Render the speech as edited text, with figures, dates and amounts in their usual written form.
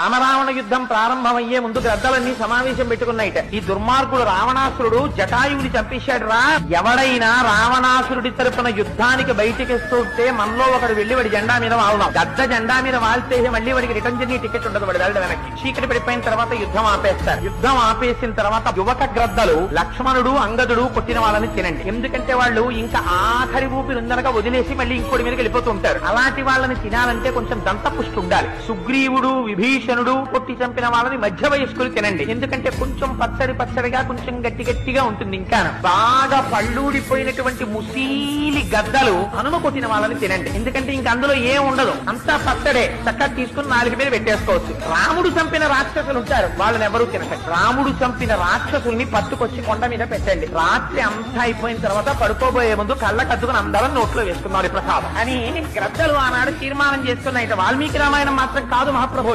రామరావణ యుద్ధం ప్రారంభమయ్యే ముందు గ్రద్దలన్నీ సమావేశం పెట్టుకున్నాయిట. ఈ దుర్మార్గుడు రావణాసురుడు జటాయువుని చంపేశాడు రా. ఎవడైనా రావణాసురుడి తరపున యుద్ధానికి బయటికి వస్తుంటే మనలో ఒకడు వెళ్లి వాడి జెండా మీద వాళ్దాం. గద్ద జెండా మీద వాళ్తే మళ్ళీ వాడికి రిటర్న్ జర్నీ టికెట్ ఉండదు. వాడు వెళ్ళడం వెనక్కి. చీకటి పడిపోయిన తర్వాత యుద్ధం ఆపేస్తారు. యుద్ధం ఆపేసిన తర్వాత యువక గ్రద్దలు లక్ష్మణుడు అంగదుడు కొట్టిన వాళ్ళని తినండి. ఎందుకంటే వాళ్ళు ఇంకా ఆఖరి ఊపి ఉందనగా వదిలేసి మళ్ళీ ఇంకోటి మీదకి వెళ్ళిపోతూ ఉంటారు. అలాంటి వాళ్ళని తినాలంటే కొంచెం దంతపుష్టి ఉండాలి. సుగ్రీవుడు విభీషణుడు కొట్టి చంపిన వాళ్ళని మధ్య వయస్కులు తినండి. ఎందుకంటే కొంచెం పచ్చడిగా కొంచెం గట్టిగా ఉంటుంది. ఇంకా బాగా పళ్ళూడిపోయినటువంటి ముసీలి గద్దలు హనుమ కొట్టిన వాళ్ళని తినండి. ఎందుకంటే ఇంక అందులో ఏం ఉండదు, అంతా పచ్చడే. చక్కగా తీసుకుని 4 మీద పెట్టేసుకోవచ్చు. రాముడు చంపిన రాక్షసులు ఉంటారు, వాళ్ళని ఎవరూ తినకండి. రాముడు చంపిన రాక్షసుల్ని పట్టుకొచ్చి కొండ మీద పెట్టండి. రాత్రి అంతా అయిపోయిన తర్వాత పడుకోబోయే ముందు కళ్ళ కద్దుకుని అందరం నోట్లో వేసుకున్నారు ప్రసాదం అని గ్రద్దలు ఆనాడు తీర్మానం చేసుకున్నాయి. వాల్మీకి రామాయణం మాత్రం కాదు మహాప్రభు.